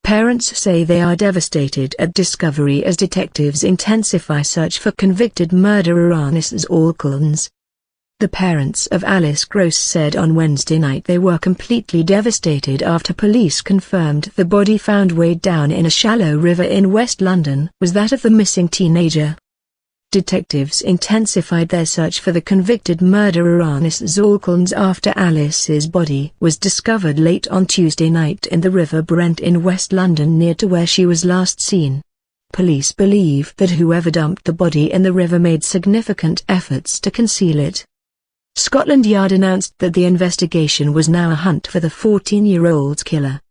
Parents say they are devastated at discovery as detectives intensify search for convicted murderer Arnis Zalkalns. The parents of Alice Gross said on Wednesday night they were completely devastated after police confirmed the body found weighed down in a shallow river in West London was that of the missing teenager. Detectives intensified their search for the convicted murderer Arnis Zalkalns after Alice's body was discovered late on Tuesday night in the River Brent in West London near to where she was last seen. Police believe that whoever dumped the body in the river made significant efforts to conceal it. Scotland Yard announced that the investigation was now a hunt for the 14-year-old's killer.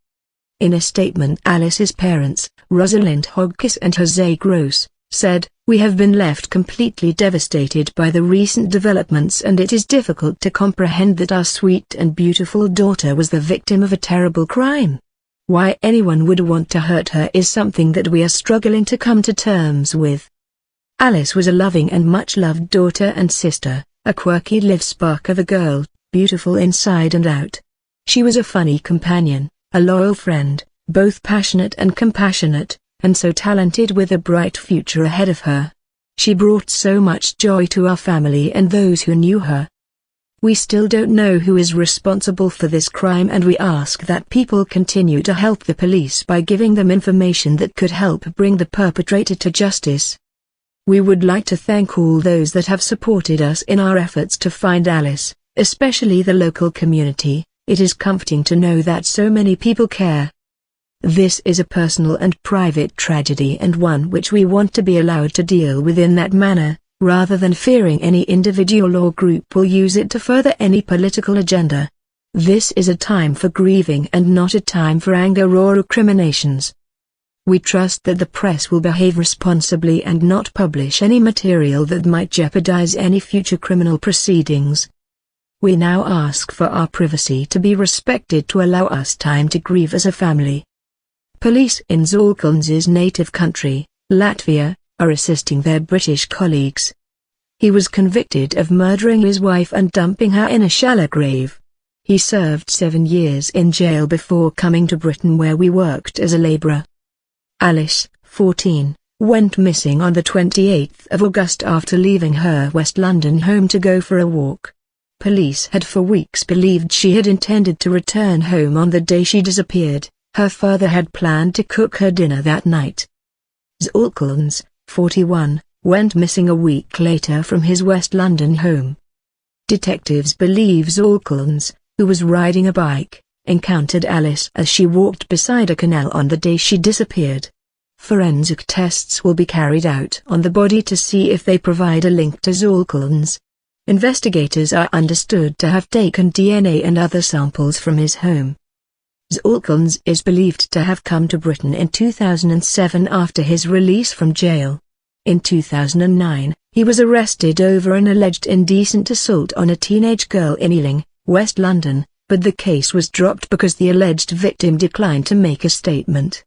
In a statement, Alice's parents, Rosalind Hodgkiss and Jose Gross, said, "We have been left completely devastated by the recent developments, and it is difficult to comprehend that our sweet and beautiful daughter was the victim of a terrible crime. Why anyone would want to hurt her is something that we are struggling to come to terms with." Alice was a loving and much-loved daughter and sister, a quirky live spark of a girl, beautiful inside and out. She was a funny companion, a loyal friend, both passionate and compassionate, and so talented with a bright future ahead of her. She brought so much joy to our family and those who knew her. We still don't know who is responsible for this crime, and we ask that people continue to help the police by giving them information that could help bring the perpetrator to justice. We would like to thank all those that have supported us in our efforts to find Alice, especially the local community. It is comforting to know that so many people care. This is a personal and private tragedy, and one which we want to be allowed to deal with in that manner, rather than fearing any individual or group will use it to further any political agenda. This is a time for grieving and not a time for anger or recriminations. We trust that the press will behave responsibly and not publish any material that might jeopardize any future criminal proceedings. We now ask for our privacy to be respected to allow us time to grieve as a family. Police in Zalkalns' native country, Latvia, are assisting their British colleagues. He was convicted of murdering his wife and dumping her in a shallow grave. He served 7 years in jail before coming to Britain, where we worked as a labourer. Alice, 14, went missing on the 28th of August after leaving her West London home to go for a walk. Police had for weeks believed she had intended to return home on the day she disappeared. Her father had planned to cook her dinner that night. Zalkalns, 41, went missing a week later from his West London home. Detectives believe Zalkalns, who was riding a bike, encountered Alice as she walked beside a canal on the day she disappeared. Forensic tests will be carried out on the body to see if they provide a link to Zalkalns. Investigators are understood to have taken DNA and other samples from his home. Zalkalns is believed to have come to Britain in 2007 after his release from jail. In 2009, he was arrested over an alleged indecent assault on a teenage girl in Ealing, West London, but the case was dropped because the alleged victim declined to make a statement.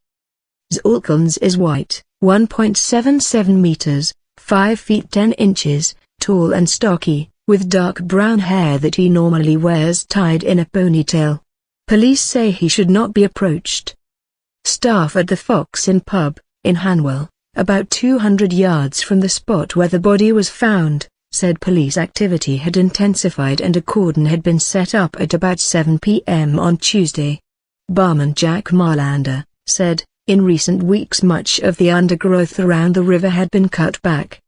Zalkalns is white, 1.77 meters, 5 feet 10 inches, tall and stocky, with dark brown hair that he normally wears tied in a ponytail. Police say he should not be approached. Staff at the Fox Inn pub, in Hanwell, about 200 yards from the spot where the body was found, said police activity had intensified and a cordon had been set up at about 7 p.m. on Tuesday. Barman Jack Marlander said, "In recent weeks much of the undergrowth around the river had been cut back."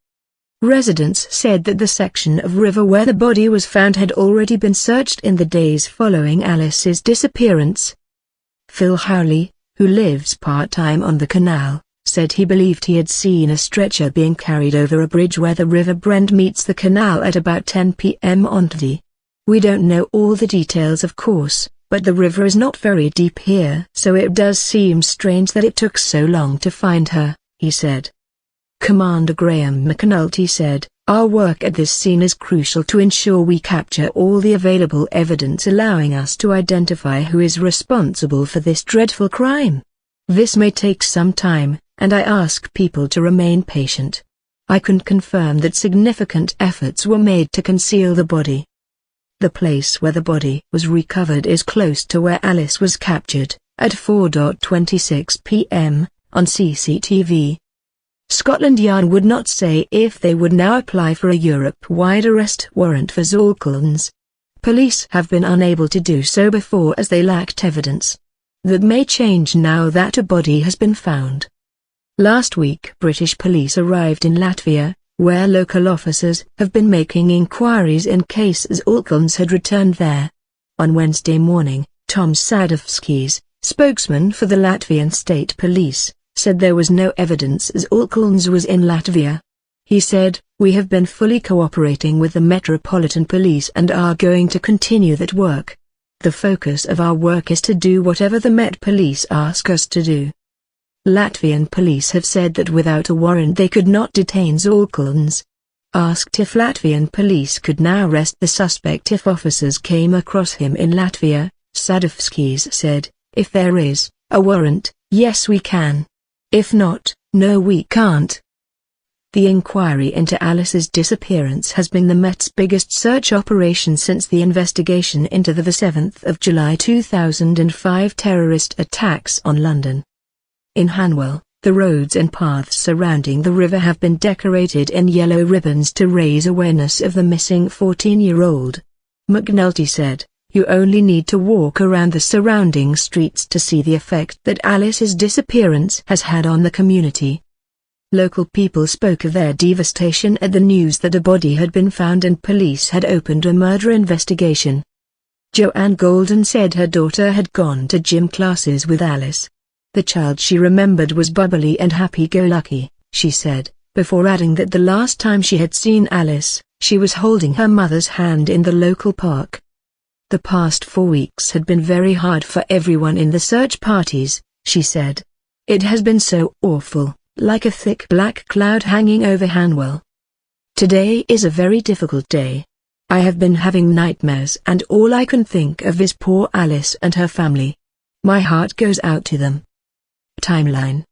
Residents said that the section of river where the body was found had already been searched in the days following Alice's disappearance. Phil Howley, who lives part-time on the canal, said he believed he had seen a stretcher being carried over a bridge where the River Brent meets the canal at about 10 p.m. on Tuesday. "We don't know all the details, of course, but the river is not very deep here, so it does seem strange that it took so long to find her," he said. Commander Graham McAnulty said, "Our work at this scene is crucial to ensure we capture all the available evidence, allowing us to identify who is responsible for this dreadful crime. This may take some time, and I ask people to remain patient. I can confirm that significant efforts were made to conceal the body." The place where the body was recovered is close to where Alice was captured, at 4:26 p.m, on CCTV. Scotland Yard would not say if they would now apply for a Europe-wide arrest warrant for Zalkalns. Police have been unable to do so before as they lacked evidence. That may change now that a body has been found. Last week British police arrived in Latvia, where local officers have been making inquiries in case Zalkalns had returned there. On Wednesday morning, Tom Sadovskis, spokesman for the Latvian State Police, said there was no evidence Zalkalns was in Latvia. He said, "We have been fully cooperating with the Metropolitan Police and are going to continue that work. The focus of our work is to do whatever the Met Police ask us to do." Latvian police have said that without a warrant they could not detain Zalkalns. Asked if Latvian police could now arrest the suspect if officers came across him in Latvia, Sadovskis said, "If there is a warrant, yes we can. If not, no we can't." The inquiry into Alice's disappearance has been the Met's biggest search operation since the investigation into the 7th of July 2005 terrorist attacks on London. In Hanwell, the roads and paths surrounding the river have been decorated in yellow ribbons to raise awareness of the missing 14-year-old. McNulty said, "You only need to walk around the surrounding streets to see the effect that Alice's disappearance has had on the community." Local people spoke of their devastation at the news that a body had been found and police had opened a murder investigation. Joanne Golden said her daughter had gone to gym classes with Alice. The child she remembered was bubbly and happy-go-lucky, she said, before adding that the last time she had seen Alice, she was holding her mother's hand in the local park. The past 4 weeks had been very hard for everyone in the search parties, she said. It has been so awful, like a thick black cloud hanging over Hanwell. Today is a very difficult day. I have been having nightmares and all I can think of is poor Alice and her family. My heart goes out to them. Timeline.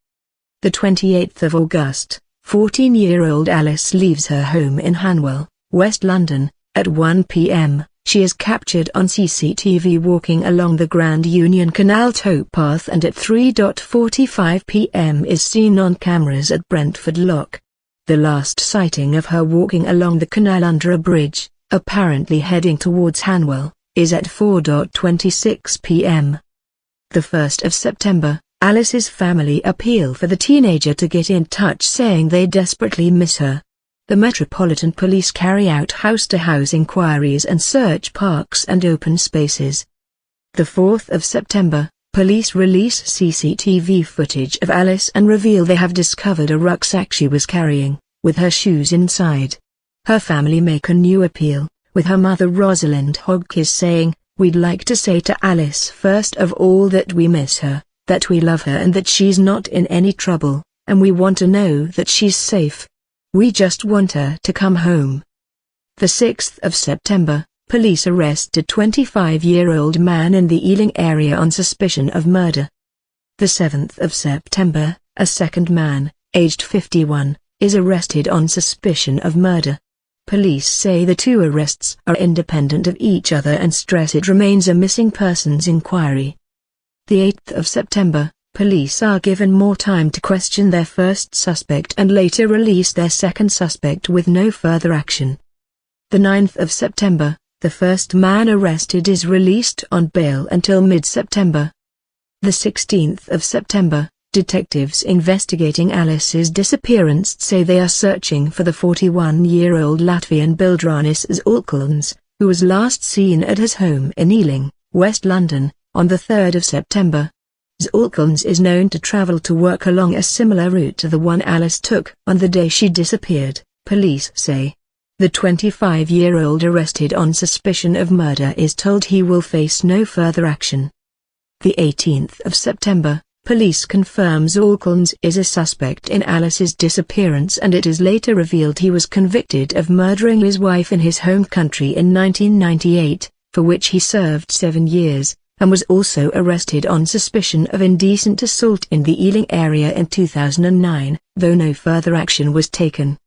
The 28th of August, 14-year-old Alice leaves her home in Hanwell, West London, at 1 p.m. She is captured on CCTV walking along the Grand Union Canal towpath and at 3:45 p.m. is seen on cameras at Brentford Lock. The last sighting of her walking along the canal under a bridge, apparently heading towards Hanwell, is at 4:26 p.m. The 1st of September, Alice's family appeal for the teenager to get in touch saying they desperately miss her. The Metropolitan Police carry out house-to-house inquiries and search parks and open spaces. The 4th of September, police release CCTV footage of Alice and reveal they have discovered a rucksack she was carrying, with her shoes inside. Her family make a new appeal, with her mother Rosalind Hodgkiss saying, "We'd like to say to Alice first of all that we miss her, that we love her and that she's not in any trouble, and we want to know that she's safe. We just want her to come home." The 6th of September, police arrested 25-year-old man in the Ealing area on suspicion of murder. The 7th of September, a second man, aged 51, is arrested on suspicion of murder. Police say the two arrests are independent of each other and stress it remains a missing persons inquiry. The 8th of September, police are given more time to question their first suspect and later release their second suspect with no further action. The 9th of September, the first man arrested is released on bail until mid-September. The 16th of September, detectives investigating Alice's disappearance say they are searching for the 41-year-old Latvian builder Arnis Zalkalns, who was last seen at his home in Ealing, West London, on the 3rd of September. Zalkalns is known to travel to work along a similar route to the one Alice took on the day she disappeared, police say. The 25-year-old arrested on suspicion of murder is told he will face no further action. The 18th of September, police confirm Zalkalns is a suspect in Alice's disappearance and it is later revealed he was convicted of murdering his wife in his home country in 1998, for which he served 7 years. And was also arrested on suspicion of indecent assault in the Ealing area in 2009, though no further action was taken.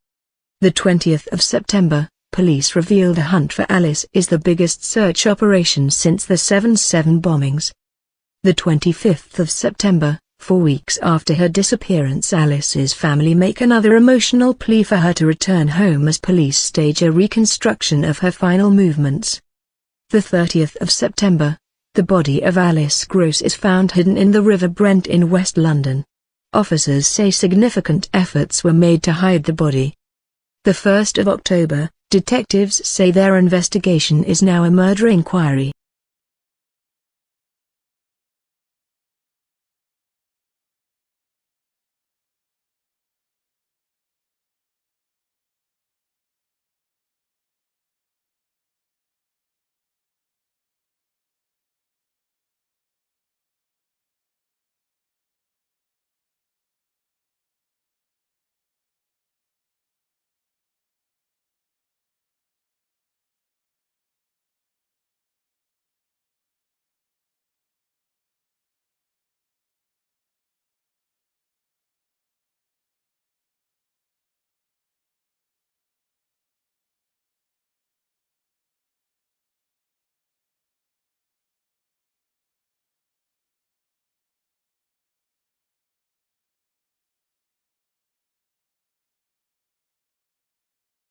The 20th of September, police reveal the hunt for Alice is the biggest search operation since the 7/7 bombings. The 25th of September, 4 weeks after her disappearance, Alice's family make another emotional plea for her to return home as police stage a reconstruction of her final movements. The 30th of September, the body of Alice Gross is found hidden in the River Brent in West London. Officers say significant efforts were made to hide the body. The 1st of October, detectives say their investigation is now a murder inquiry.